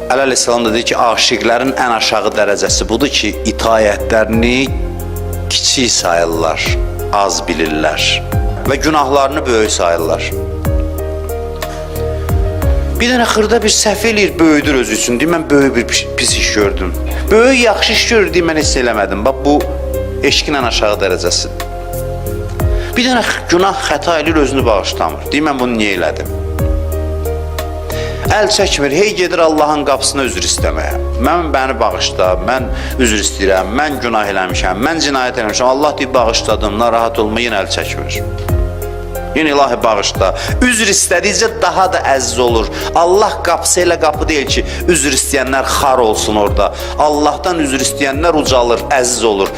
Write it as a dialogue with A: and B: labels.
A: Əleyhissalam da deyir ki, aşiqlərin ən aşağı dərəcəsi budur ki, itayətlərini kiçik sayırlar, az bilirlər və günahlarını böyük sayırlar. Bir dənə xırda bir səhv eləyir, böyüdür özü üçün. Deyir, mən böyük bir pis iş gördüm. Böyük yaxşı iş görür, deyir, mən heç eləmədim. Bax, bu eşqin ən aşağı dərəcəsidir. Bir dənə günah xəta eləyir, özünü bağışlamır. Deyir, mən bunu niyə elədim? Əl çəkmir, hey gedir Allahın qapısına üzr istəməyə. Məni bağışla, mən üzr istəyirəm, mən günah eləmişəm, mən cinayət eləmişəm. Allah deyib, bağışladım, narahat olma, yenə əl çəkmir. Yəni, ilahi bağışla. Üzr istədikcə daha da əziz olur. Allah qapısı elə qapı deyil ki, üzr istəyənlər xar olsun orada. Allahdan üzr istəyənlər ucalır, əziz olur.